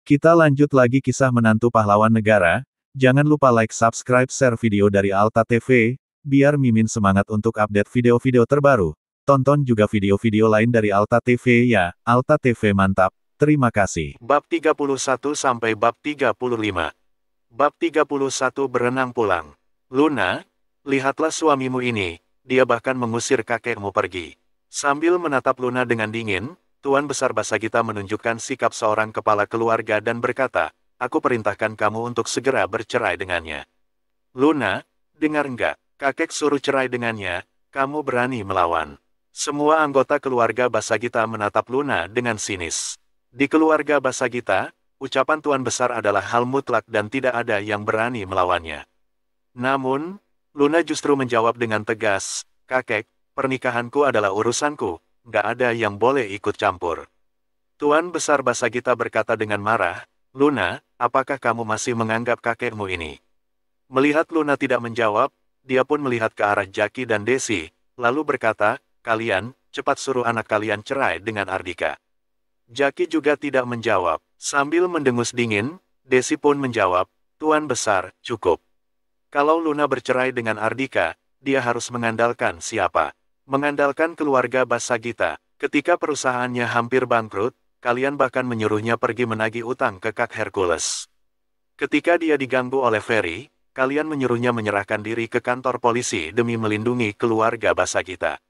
Kita lanjut lagi kisah menantu pahlawan negara. Jangan lupa like, subscribe, share video dari Alta TV, biar Mimin semangat untuk update video-video terbaru. Tonton juga video-video lain dari Alta TV ya, Alta TV mantap. Terima kasih. Bab 31 sampai bab 35. Bab 31 berenang pulang. Luna, lihatlah suamimu ini, dia bahkan mengusir kakekmu pergi. Sambil menatap Luna dengan dingin, Tuan Besar Basagita menunjukkan sikap seorang kepala keluarga dan berkata, aku perintahkan kamu untuk segera bercerai dengannya. Luna, dengar enggak, kakek suruh cerai dengannya, kamu berani melawan. Semua anggota keluarga Basagita menatap Luna dengan sinis. Di keluarga Basagita, ucapan Tuan Besar adalah hal mutlak dan tidak ada yang berani melawannya. Namun, Luna justru menjawab dengan tegas, kakek, pernikahanku adalah urusanku, nggak ada yang boleh ikut campur. Tuan Besar Basagita berkata dengan marah, Luna, apakah kamu masih menganggap kakekmu ini? Melihat Luna tidak menjawab, dia pun melihat ke arah Jaki dan Desi, lalu berkata, kalian, cepat suruh anak kalian cerai dengan Ardika. Jaki juga tidak menjawab. Sambil mendengus dingin, Desi pun menjawab, Tuan Besar, cukup. Kalau Luna bercerai dengan Ardika, dia harus mengandalkan siapa? Mengandalkan keluarga Basagita. Ketika perusahaannya hampir bangkrut, kalian bahkan menyuruhnya pergi menagih utang ke Kak Hercules. Ketika dia diganggu oleh Ferry, kalian menyuruhnya menyerahkan diri ke kantor polisi demi melindungi keluarga Basagita.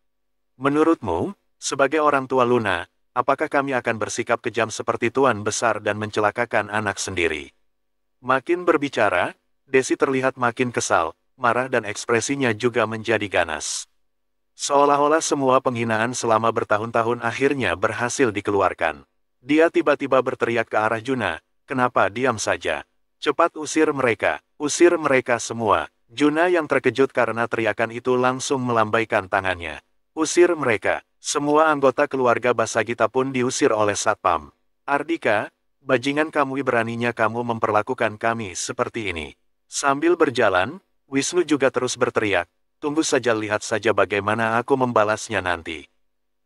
Menurutmu, sebagai orang tua Luna, apakah kami akan bersikap kejam seperti Tuan Besar dan mencelakakan anak sendiri? Makin berbicara, Desi terlihat makin kesal, marah dan ekspresinya juga menjadi ganas. Seolah-olah semua penghinaan selama bertahun-tahun akhirnya berhasil dikeluarkan. Dia tiba-tiba berteriak ke arah Juna, kenapa diam saja? Cepat usir mereka semua. Juna yang terkejut karena teriakan itu langsung melambaikan tangannya. Usir mereka. Semua anggota keluarga Basagita pun diusir oleh Satpam. Ardika, bajingan kamu, beraninya kamu memperlakukan kami seperti ini. Sambil berjalan, Wisnu juga terus berteriak, tunggu saja, lihat saja bagaimana aku membalasnya nanti.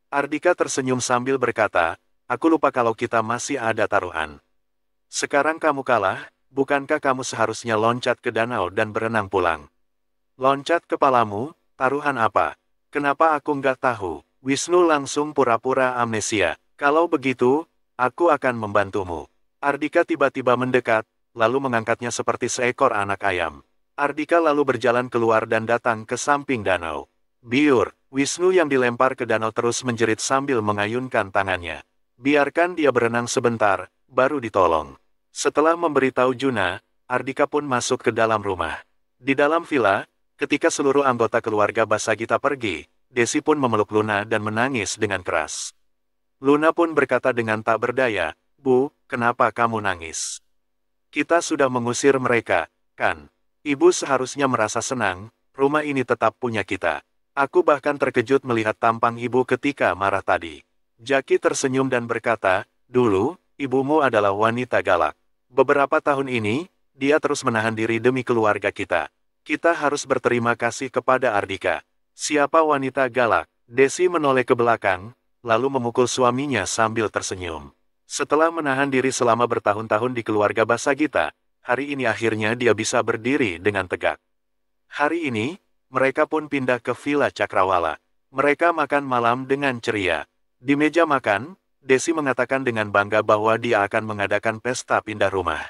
Ardika tersenyum sambil berkata, aku lupa kalau kita masih ada taruhan. Sekarang kamu kalah, bukankah kamu seharusnya loncat ke danau dan berenang pulang? Loncat kepalamu, taruhan apa? Kenapa aku nggak tahu? Wisnu langsung pura-pura amnesia. Kalau begitu, aku akan membantumu. Ardika tiba-tiba mendekat, lalu mengangkatnya seperti seekor anak ayam. Ardika lalu berjalan keluar dan datang ke samping danau. Biur, Wisnu yang dilempar ke danau terus menjerit sambil mengayunkan tangannya. Biarkan dia berenang sebentar, baru ditolong. Setelah memberitahu Juna, Ardika pun masuk ke dalam rumah. Di dalam villa, ketika seluruh anggota keluarga Basagita pergi, Desi pun memeluk Luna dan menangis dengan keras. Luna pun berkata dengan tak berdaya, Bu, kenapa kamu nangis? Kita sudah mengusir mereka, kan? Ibu seharusnya merasa senang, rumah ini tetap punya kita. Aku bahkan terkejut melihat tampang ibu ketika marah tadi. Jaki tersenyum dan berkata, dulu, ibumu adalah wanita galak. Beberapa tahun ini, dia terus menahan diri demi keluarga kita. Kita harus berterima kasih kepada Ardika. Siapa wanita galak? Desi menoleh ke belakang, lalu memukul suaminya sambil tersenyum. Setelah menahan diri selama bertahun-tahun di keluarga Basagita, hari ini akhirnya dia bisa berdiri dengan tegak. Hari ini, mereka pun pindah ke Villa Cakrawala. Mereka makan malam dengan ceria. Di meja makan, Desi mengatakan dengan bangga bahwa dia akan mengadakan pesta pindah rumah.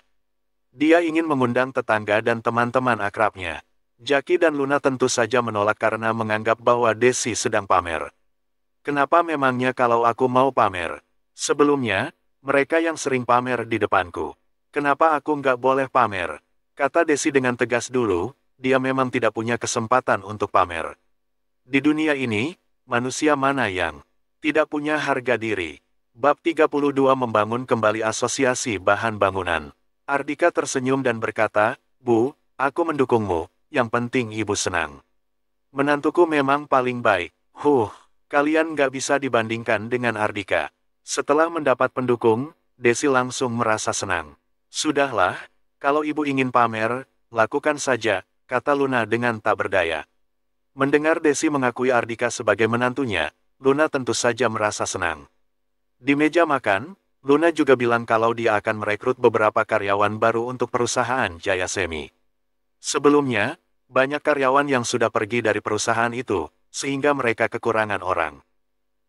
Dia ingin mengundang tetangga dan teman-teman akrabnya. Jaki dan Luna tentu saja menolak karena menganggap bahwa Desi sedang pamer. Kenapa memangnya kalau aku mau pamer? Sebelumnya, mereka yang sering pamer di depanku. Kenapa aku nggak boleh pamer? Kata Desi dengan tegas dulu, dia memang tidak punya kesempatan untuk pamer. Di dunia ini, manusia mana yang tidak punya harga diri? Bab 32 membangun kembali asosiasi bahan bangunan. Ardika tersenyum dan berkata, Bu, aku mendukungmu. Yang penting ibu senang. Menantuku memang paling baik. Kalian nggak bisa dibandingkan dengan Ardika. Setelah mendapat pendukung, Desi langsung merasa senang. Sudahlah, kalau ibu ingin pamer, lakukan saja, kata Luna dengan tak berdaya. Mendengar Desi mengakui Ardika sebagai menantunya, Luna tentu saja merasa senang. Di meja makan, Luna juga bilang kalau dia akan merekrut beberapa karyawan baru untuk perusahaan Jaya Semi. Sebelumnya, banyak karyawan yang sudah pergi dari perusahaan itu, sehingga mereka kekurangan orang.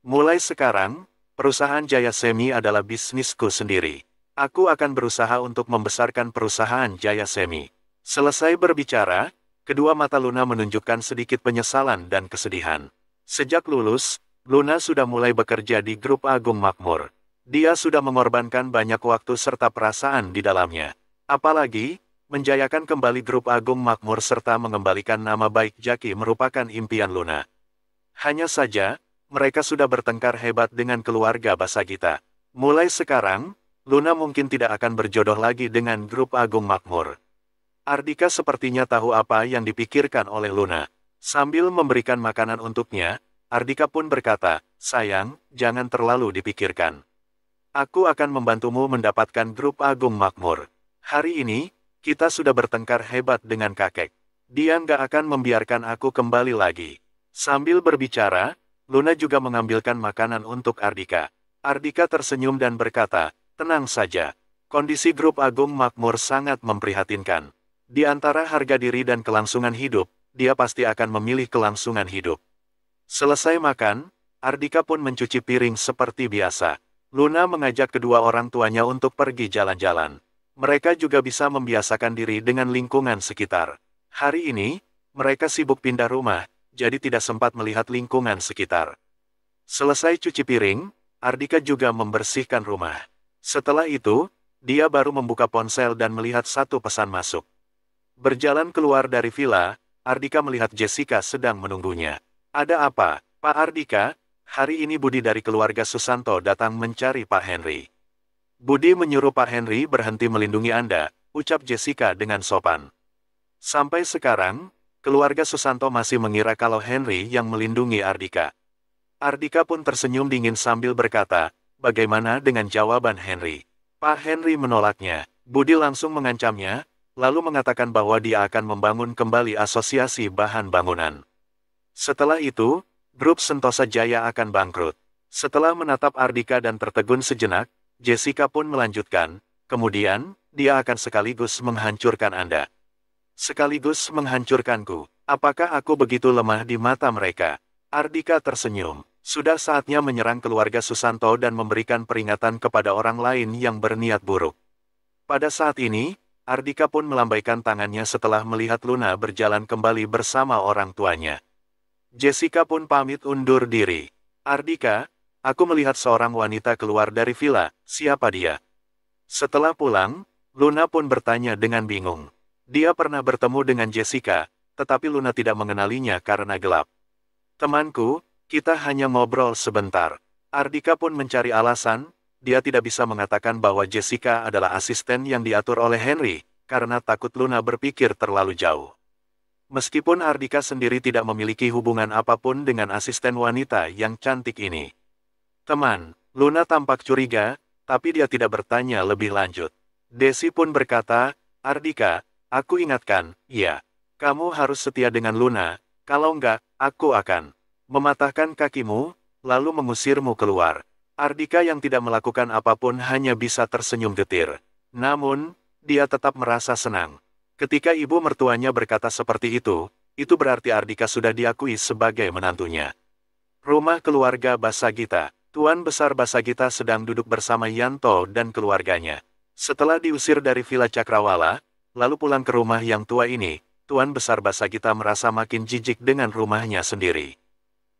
Mulai sekarang, perusahaan Jaya Semi adalah bisnisku sendiri. Aku akan berusaha untuk membesarkan perusahaan Jaya Semi. Selesai berbicara, kedua mata Luna menunjukkan sedikit penyesalan dan kesedihan. Sejak lulus, Luna sudah mulai bekerja di grup Agung Makmur. Dia sudah mengorbankan banyak waktu serta perasaan di dalamnya. Apalagi, menjayakan kembali grup Agung Makmur serta mengembalikan nama baik Jaki merupakan impian Luna. Hanya saja, mereka sudah bertengkar hebat dengan keluarga Basagita. Mulai sekarang, Luna mungkin tidak akan berjodoh lagi dengan grup Agung Makmur. Ardika sepertinya tahu apa yang dipikirkan oleh Luna. Sambil memberikan makanan untuknya, Ardika pun berkata, "Sayang, jangan terlalu dipikirkan. Aku akan membantumu mendapatkan grup Agung Makmur. Hari ini, kita sudah bertengkar hebat dengan kakek. Dia nggak akan membiarkan aku kembali lagi." Sambil berbicara, Luna juga mengambilkan makanan untuk Ardika. Ardika tersenyum dan berkata, "Tenang saja. Kondisi grup Agung Makmur sangat memprihatinkan. Di antara harga diri dan kelangsungan hidup, dia pasti akan memilih kelangsungan hidup." Selesai makan, Ardika pun mencuci piring seperti biasa. Luna mengajak kedua orang tuanya untuk pergi jalan-jalan. Mereka juga bisa membiasakan diri dengan lingkungan sekitar. Hari ini, mereka sibuk pindah rumah, jadi tidak sempat melihat lingkungan sekitar. Selesai cuci piring, Ardika juga membersihkan rumah. Setelah itu, dia baru membuka ponsel dan melihat satu pesan masuk. Berjalan keluar dari villa, Ardika melihat Jessica sedang menunggunya. "Ada apa, Pak Ardika? Hari ini Budi dari keluarga Susanto datang mencari Pak Henry." "Budi menyuruh Pak Henry berhenti melindungi Anda," ucap Jessica dengan sopan. Sampai sekarang, keluarga Susanto masih mengira kalau Henry yang melindungi Ardika. Ardika pun tersenyum dingin sambil berkata, "Bagaimana dengan jawaban Henry?" Pak Henry menolaknya. Budi langsung mengancamnya, lalu mengatakan bahwa dia akan membangun kembali asosiasi bahan bangunan. Setelah itu, grup Sentosa Jaya akan bangkrut. Setelah menatap Ardika dan tertegun sejenak, Jessica pun melanjutkan, "Kemudian, dia akan sekaligus menghancurkan Anda." "Sekaligus menghancurkanku? Apakah aku begitu lemah di mata mereka?" Ardika tersenyum. Sudah saatnya menyerang keluarga Susanto dan memberikan peringatan kepada orang lain yang berniat buruk. Pada saat ini, Ardika pun melambaikan tangannya setelah melihat Luna berjalan kembali bersama orang tuanya. Jessica pun pamit undur diri. "Ardika, aku melihat seorang wanita keluar dari villa, siapa dia?" Setelah pulang, Luna pun bertanya dengan bingung. Dia pernah bertemu dengan Jessica, tetapi Luna tidak mengenalinya karena gelap. "Temanku, kita hanya ngobrol sebentar." Ardika pun mencari alasan, dia tidak bisa mengatakan bahwa Jessica adalah asisten yang diatur oleh Henry, karena takut Luna berpikir terlalu jauh. Meskipun Ardika sendiri tidak memiliki hubungan apapun dengan asisten wanita yang cantik ini. "Teman," Luna tampak curiga, tapi dia tidak bertanya lebih lanjut. Desi pun berkata, "Ardika, aku ingatkan, ya, kamu harus setia dengan Luna, kalau enggak, aku akan mematahkan kakimu, lalu mengusirmu keluar." Ardika yang tidak melakukan apapun hanya bisa tersenyum getir. Namun, dia tetap merasa senang. Ketika ibu mertuanya berkata seperti itu berarti Ardika sudah diakui sebagai menantunya. Rumah keluarga Basagita. Tuan Besar Basagita sedang duduk bersama Yanto dan keluarganya. Setelah diusir dari Villa Cakrawala, lalu pulang ke rumah yang tua ini, Tuan Besar Basagita merasa makin jijik dengan rumahnya sendiri.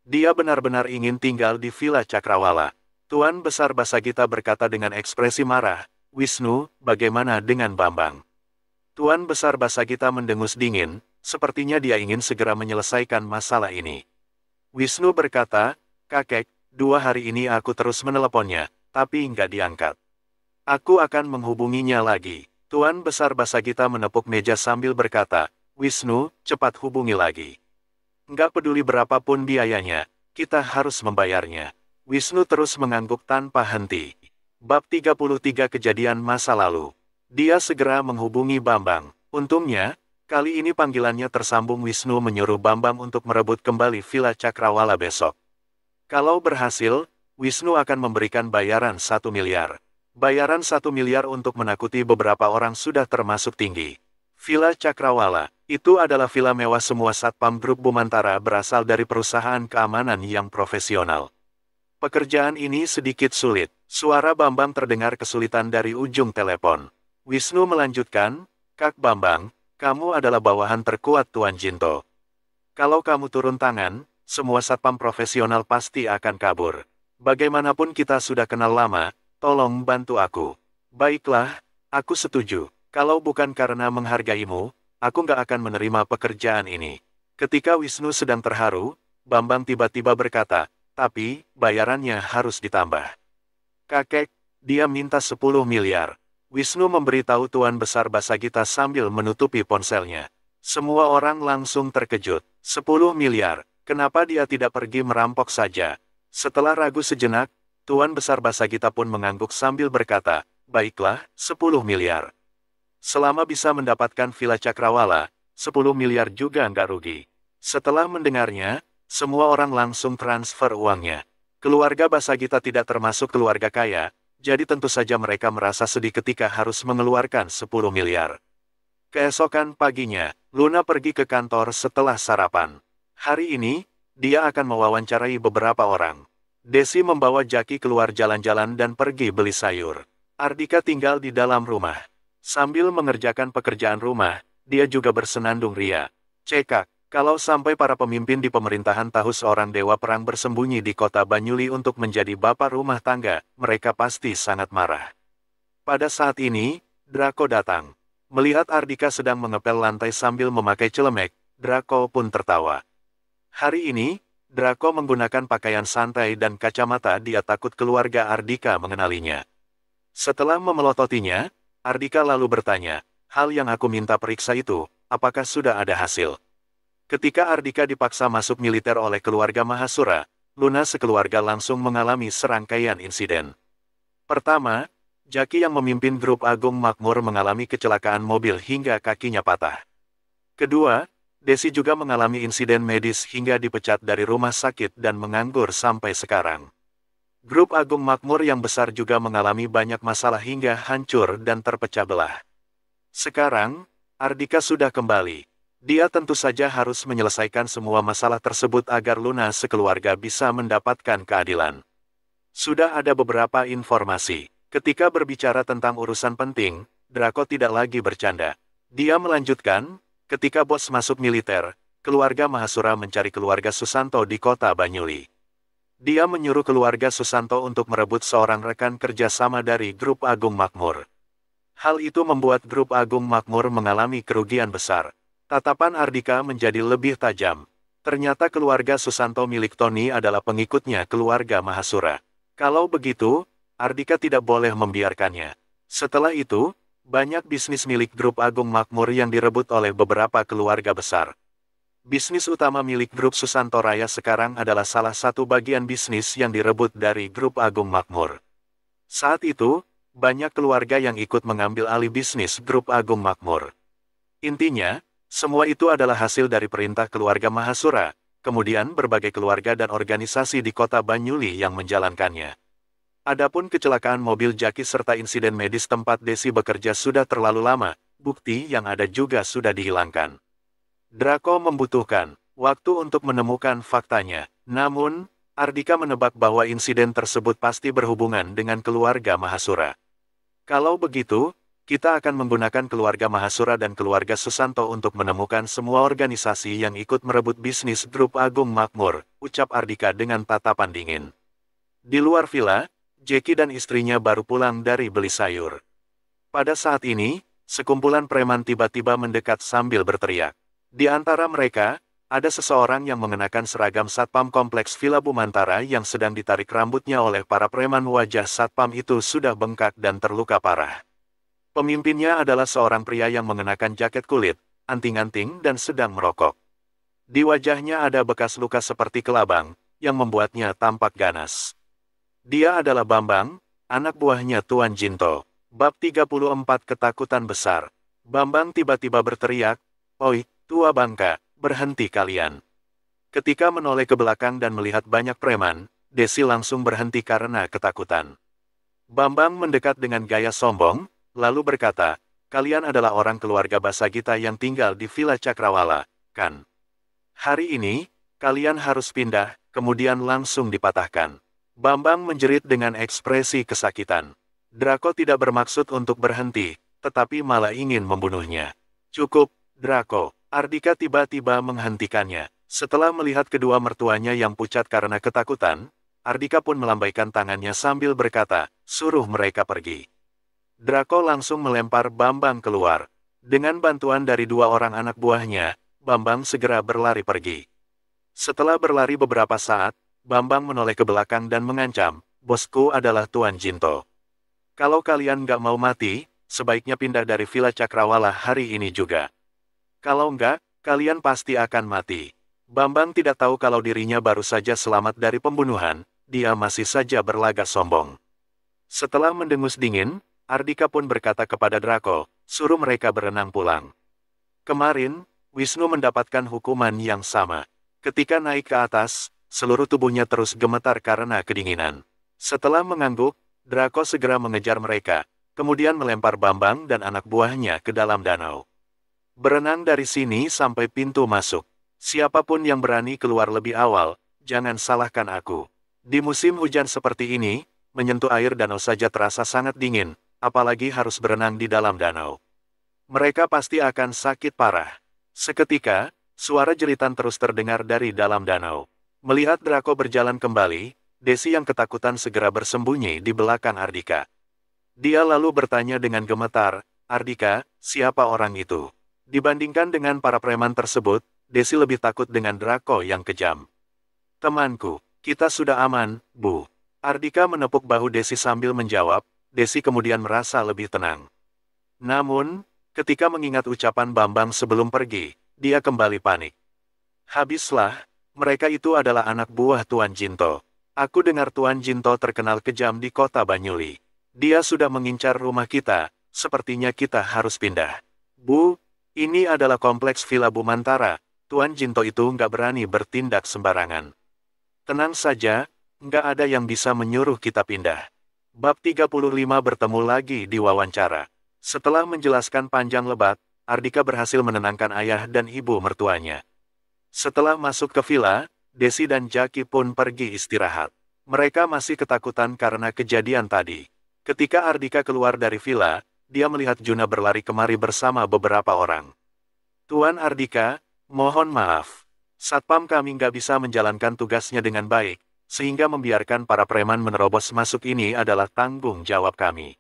Dia benar-benar ingin tinggal di Villa Cakrawala. Tuan Besar Basagita berkata dengan ekspresi marah, "Wisnu, bagaimana dengan Bambang?" Tuan Besar Basagita mendengus dingin, sepertinya dia ingin segera menyelesaikan masalah ini. Wisnu berkata, "Kakek, 2 hari ini aku terus meneleponnya, tapi nggak diangkat. Aku akan menghubunginya lagi." Tuan Besar Basagita menepuk meja sambil berkata, "Wisnu, cepat hubungi lagi. Nggak peduli berapapun biayanya, kita harus membayarnya." Wisnu terus mengangguk tanpa henti. Bab 33 Kejadian Masa Lalu. Dia segera menghubungi Bambang. Untungnya, kali ini panggilannya tersambung. Wisnu menyuruh Bambang untuk merebut kembali Villa Cakrawala besok. Kalau berhasil, Wisnu akan memberikan bayaran 1 miliar. Bayaran 1 miliar untuk menakuti beberapa orang sudah termasuk tinggi. Villa Cakrawala, itu adalah villa mewah semua satpam grup Bumantara berasal dari perusahaan keamanan yang profesional. Pekerjaan ini sedikit sulit. Suara Bambang terdengar kesulitan dari ujung telepon. Wisnu melanjutkan, Kak Bambang, kamu adalah bawahan terkuat Tuan Jinto. Kalau kamu turun tangan, semua satpam profesional pasti akan kabur. Bagaimanapun kita sudah kenal lama, tolong bantu aku. Baiklah, aku setuju. Kalau bukan karena menghargaimu, aku nggak akan menerima pekerjaan ini. Ketika Wisnu sedang terharu, Bambang tiba-tiba berkata, tapi, bayarannya harus ditambah. Kakek, dia minta 10 miliar. Wisnu memberitahu Tuan Besar Basagita sambil menutupi ponselnya. Semua orang langsung terkejut. 10 miliar, kenapa dia tidak pergi merampok saja? Setelah ragu sejenak, Tuan Besar Basagita pun mengangguk sambil berkata, baiklah, 10 miliar. Selama bisa mendapatkan Villa Cakrawala, 10 miliar juga nggak rugi. Setelah mendengarnya, semua orang langsung transfer uangnya. Keluarga Basagita tidak termasuk keluarga kaya, jadi tentu saja mereka merasa sedih ketika harus mengeluarkan 10 miliar. Keesokan paginya, Luna pergi ke kantor setelah sarapan. Hari ini, dia akan mewawancarai beberapa orang. Desi membawa Jaki keluar jalan-jalan dan pergi beli sayur. Ardika tinggal di dalam rumah. Sambil mengerjakan pekerjaan rumah, dia juga bersenandung ria. Cekak, kalau sampai para pemimpin di pemerintahan tahu seorang dewa perang bersembunyi di kota Banyuli untuk menjadi bapak rumah tangga, mereka pasti sangat marah. Pada saat ini, Draco datang. Melihat Ardika sedang mengepel lantai sambil memakai celemek, Draco pun tertawa. Hari ini, Draco menggunakan pakaian santai dan kacamata. Dia takut keluarga Ardika mengenalinya. Setelah memelototinya, Ardika lalu bertanya, hal yang aku minta periksa itu, apakah sudah ada hasil? Ketika Ardika dipaksa masuk militer oleh keluarga Mahasura, Luna sekeluarga langsung mengalami serangkaian insiden. Pertama, Jaki yang memimpin grup Agung Makmur mengalami kecelakaan mobil hingga kakinya patah. Kedua, Desi juga mengalami insiden medis hingga dipecat dari rumah sakit dan menganggur sampai sekarang. Grup Agung Makmur yang besar juga mengalami banyak masalah hingga hancur dan terpecah belah. Sekarang, Ardika sudah kembali. Dia tentu saja harus menyelesaikan semua masalah tersebut agar Luna sekeluarga bisa mendapatkan keadilan. Sudah ada beberapa informasi. Ketika berbicara tentang urusan penting, Draco tidak lagi bercanda. Dia melanjutkan, ketika bos masuk militer, keluarga Mahasura mencari keluarga Susanto di kota Banyuli. Dia menyuruh keluarga Susanto untuk merebut seorang rekan kerjasama dari grup Agung Makmur. Hal itu membuat grup Agung Makmur mengalami kerugian besar. Tatapan Ardika menjadi lebih tajam. Ternyata keluarga Susanto milik Tony adalah pengikutnya keluarga Mahasura. Kalau begitu, Ardika tidak boleh membiarkannya. Setelah itu, banyak bisnis milik grup Agung Makmur yang direbut oleh beberapa keluarga besar. Bisnis utama milik grup Susanto Raya sekarang adalah salah satu bagian bisnis yang direbut dari grup Agung Makmur. Saat itu, banyak keluarga yang ikut mengambil alih bisnis grup Agung Makmur. Intinya, semua itu adalah hasil dari perintah keluarga Mahasura, kemudian berbagai keluarga dan organisasi di kota Banyuli yang menjalankannya. Adapun kecelakaan mobil Jaki serta insiden medis tempat Desi bekerja sudah terlalu lama, bukti yang ada juga sudah dihilangkan. Draco membutuhkan waktu untuk menemukan faktanya. Namun, Ardika menebak bahwa insiden tersebut pasti berhubungan dengan keluarga Mahasura. Kalau begitu, kita akan menggunakan keluarga Mahasura dan keluarga Susanto untuk menemukan semua organisasi yang ikut merebut bisnis grup Agung Makmur, ucap Ardika dengan tatapan dingin. Di luar villa, Jeki dan istrinya baru pulang dari beli sayur. Pada saat ini, sekumpulan preman tiba-tiba mendekat sambil berteriak. Di antara mereka, ada seseorang yang mengenakan seragam satpam kompleks Villa Bumantara yang sedang ditarik rambutnya oleh para preman. Wajah satpam itu sudah bengkak dan terluka parah. Pemimpinnya adalah seorang pria yang mengenakan jaket kulit, anting-anting dan sedang merokok. Di wajahnya ada bekas luka seperti kelabang, yang membuatnya tampak ganas. Dia adalah Bambang, anak buahnya Tuan Jinto. Bab 34 Ketakutan Besar. Bambang tiba-tiba berteriak, "Oi, tua bangka, berhenti kalian." Ketika menoleh ke belakang dan melihat banyak preman, Desi langsung berhenti karena ketakutan. Bambang mendekat dengan gaya sombong, lalu berkata, kalian adalah orang keluarga Basagita yang tinggal di Villa Cakrawala, kan? Hari ini, kalian harus pindah, kemudian langsung dipatahkan. Bambang menjerit dengan ekspresi kesakitan. Draco tidak bermaksud untuk berhenti, tetapi malah ingin membunuhnya. Cukup, Draco. Ardika tiba-tiba menghentikannya. Setelah melihat kedua mertuanya yang pucat karena ketakutan, Ardika pun melambaikan tangannya sambil berkata, suruh mereka pergi. Draco langsung melempar Bambang keluar. Dengan bantuan dari dua orang anak buahnya, Bambang segera berlari pergi. Setelah berlari beberapa saat, Bambang menoleh ke belakang dan mengancam, bosku adalah Tuan Jinto. Kalau kalian nggak mau mati, sebaiknya pindah dari Villa Cakrawala hari ini juga. Kalau enggak, kalian pasti akan mati. Bambang tidak tahu kalau dirinya baru saja selamat dari pembunuhan, dia masih saja berlagak sombong. Setelah mendengus dingin, Ardika pun berkata kepada Draco, suruh mereka berenang pulang. Kemarin, Wisnu mendapatkan hukuman yang sama. Ketika naik ke atas, seluruh tubuhnya terus gemetar karena kedinginan. Setelah mengangguk, Draco segera mengejar mereka, kemudian melempar Bambang dan anak buahnya ke dalam danau. Berenang dari sini sampai pintu masuk. Siapapun yang berani keluar lebih awal, jangan salahkan aku. Di musim hujan seperti ini, menyentuh air danau saja terasa sangat dingin, apalagi harus berenang di dalam danau. Mereka pasti akan sakit parah. Seketika, suara jeritan terus terdengar dari dalam danau. Melihat Draco berjalan kembali, Desi yang ketakutan segera bersembunyi di belakang Ardika. Dia lalu bertanya dengan gemetar, Ardika, siapa orang itu? Dibandingkan dengan para preman tersebut, Desi lebih takut dengan Draco yang kejam. Temanku, kita sudah aman, Bu. Ardika menepuk bahu Desi sambil menjawab, Desi kemudian merasa lebih tenang. Namun, ketika mengingat ucapan Bambang sebelum pergi, dia kembali panik. Habislah, mereka itu adalah anak buah Tuan Jinto. Aku dengar Tuan Jinto terkenal kejam di kota Banyuli. Dia sudah mengincar rumah kita, sepertinya kita harus pindah. Bu, ini adalah kompleks Villa Bumantara, Tuan Jinto itu nggak berani bertindak sembarangan. Tenang saja, nggak ada yang bisa menyuruh kita pindah. Bab 35 bertemu lagi di wawancara. Setelah menjelaskan panjang lebat, Ardika berhasil menenangkan ayah dan ibu mertuanya. Setelah masuk ke villa, Desi dan Jaki pun pergi istirahat. Mereka masih ketakutan karena kejadian tadi. Ketika Ardika keluar dari villa, dia melihat Juna berlari kemari bersama beberapa orang. Tuan Ardika, mohon maaf. Satpam kami nggak bisa menjalankan tugasnya dengan baik, sehingga membiarkan para preman menerobos masuk ini adalah tanggung jawab kami.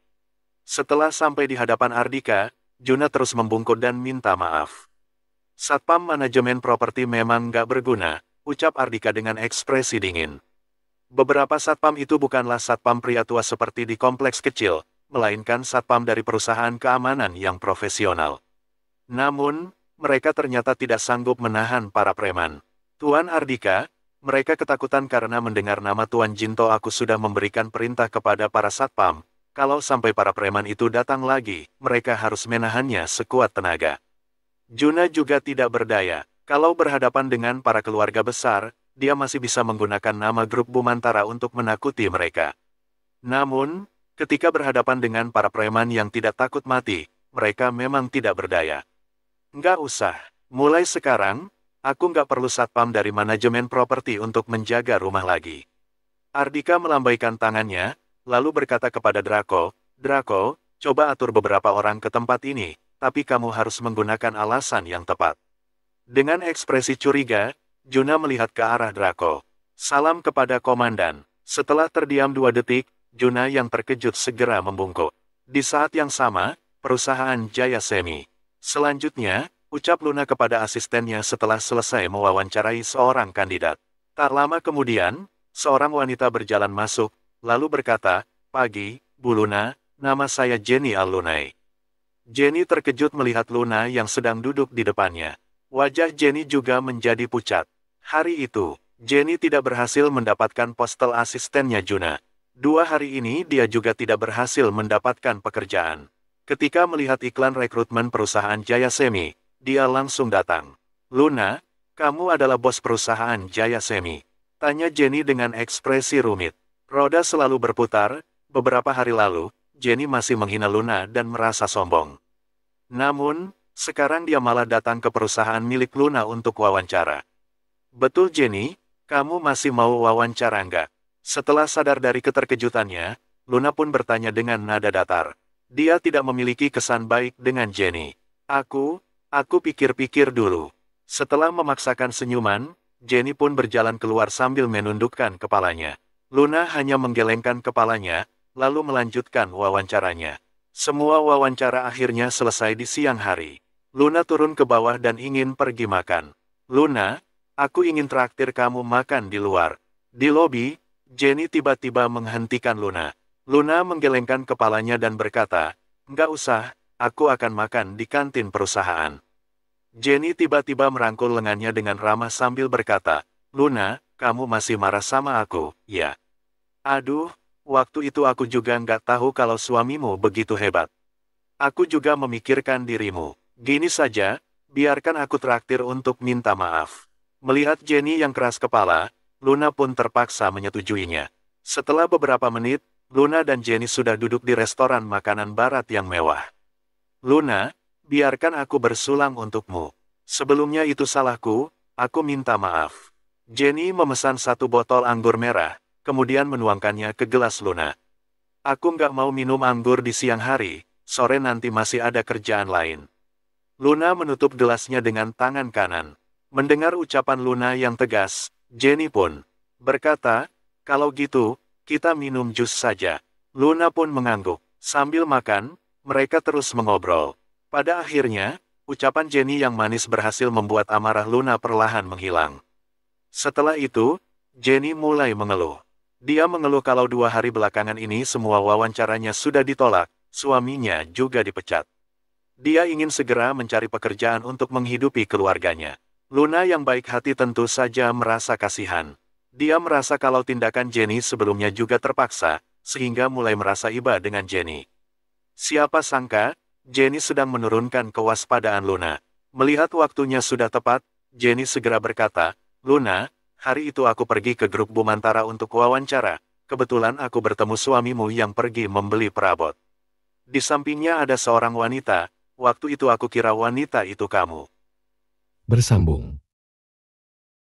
Setelah sampai di hadapan Ardika, Juna terus membungkuk dan minta maaf. Satpam manajemen properti memang nggak berguna, ucap Ardika dengan ekspresi dingin. Beberapa satpam itu bukanlah satpam pria tua seperti di kompleks kecil, melainkan satpam dari perusahaan keamanan yang profesional. Namun, mereka ternyata tidak sanggup menahan para preman. Tuan Ardika, mereka ketakutan karena mendengar nama Tuan Jinto. Aku sudah memberikan perintah kepada para satpam, kalau sampai para preman itu datang lagi, mereka harus menahannya sekuat tenaga. Juna juga tidak berdaya. Kalau berhadapan dengan para keluarga besar, dia masih bisa menggunakan nama grup Bumantara untuk menakuti mereka. Namun, ketika berhadapan dengan para preman yang tidak takut mati, mereka memang tidak berdaya. Nggak usah, mulai sekarang, aku nggak perlu satpam dari manajemen properti untuk menjaga rumah lagi. Ardika melambaikan tangannya, lalu berkata kepada Draco, Draco, coba atur beberapa orang ke tempat ini, tapi kamu harus menggunakan alasan yang tepat. Dengan ekspresi curiga, Juna melihat ke arah Draco. Salam kepada komandan. Setelah terdiam 2 detik, Juna yang terkejut segera membungkuk. Di saat yang sama, perusahaan Jaya Semi. Selanjutnya, ucap Luna kepada asistennya setelah selesai mewawancarai seorang kandidat. Tak lama kemudian, seorang wanita berjalan masuk, lalu berkata, Pagi, Bu Luna, nama saya Jenny Al-Lunai. Jenny terkejut melihat Luna yang sedang duduk di depannya. Wajah Jenny juga menjadi pucat. Hari itu, Jenny tidak berhasil mendapatkan postel asistennya Juna. 2 hari ini dia juga tidak berhasil mendapatkan pekerjaan. Ketika melihat iklan rekrutmen perusahaan Jaya Semi, dia langsung datang. Luna, kamu adalah bos perusahaan Jaya Semi. Tanya Jenny dengan ekspresi rumit. Roda selalu berputar, beberapa hari lalu, Jenny masih menghina Luna dan merasa sombong. Namun, sekarang dia malah datang ke perusahaan milik Luna untuk wawancara. Betul Jenny, kamu masih mau wawancara enggak? Setelah sadar dari keterkejutannya, Luna pun bertanya dengan nada datar. Dia tidak memiliki kesan baik dengan Jenny. Aku pikir-pikir dulu. Setelah memaksakan senyuman, Jenny pun berjalan keluar sambil menundukkan kepalanya. Luna hanya menggelengkan kepalanya, lalu melanjutkan wawancaranya. Semua wawancara akhirnya selesai di siang hari. Luna turun ke bawah dan ingin pergi makan. Luna, aku ingin traktir kamu makan di luar. Di lobi, Jenny tiba-tiba menghentikan Luna. Luna menggelengkan kepalanya dan berkata, "Nggak usah, aku akan makan di kantin perusahaan." Jenny tiba-tiba merangkul lengannya dengan ramah sambil berkata, "Luna, kamu masih marah sama aku, ya?" "Aduh, waktu itu aku juga nggak tahu kalau suamimu begitu hebat. Aku juga memikirkan dirimu. Gini saja, biarkan aku traktir untuk minta maaf." Melihat Jenny yang keras kepala, Luna pun terpaksa menyetujuinya. Setelah beberapa menit, Luna dan Jenny sudah duduk di restoran makanan barat yang mewah. "Luna, biarkan aku bersulang untukmu. Sebelumnya itu salahku, aku minta maaf." Jenny memesan 1 botol anggur merah, kemudian menuangkannya ke gelas Luna. "Aku nggak mau minum anggur di siang hari, sore nanti masih ada kerjaan lain." Luna menutup gelasnya dengan tangan kanan. Mendengar ucapan Luna yang tegas, Jenny pun berkata, "Kalau gitu, kita minum jus saja." Luna pun mengangguk. Sambil makan, mereka terus mengobrol. Pada akhirnya, ucapan Jenny yang manis berhasil membuat amarah Luna perlahan menghilang. Setelah itu, Jenny mulai mengeluh. Dia mengeluh kalau 2 hari belakangan ini semua wawancaranya sudah ditolak, suaminya juga dipecat. Dia ingin segera mencari pekerjaan untuk menghidupi keluarganya. Luna yang baik hati tentu saja merasa kasihan. Dia merasa kalau tindakan Jenny sebelumnya juga terpaksa, sehingga mulai merasa iba dengan Jenny. Siapa sangka, Jenny sedang menurunkan kewaspadaan Luna. Melihat waktunya sudah tepat, Jenny segera berkata, "Luna, hari itu aku pergi ke grup Bumantara untuk wawancara. Kebetulan aku bertemu suamimu yang pergi membeli perabot. Di sampingnya ada seorang wanita, waktu itu aku kira wanita itu kamu." Bersambung.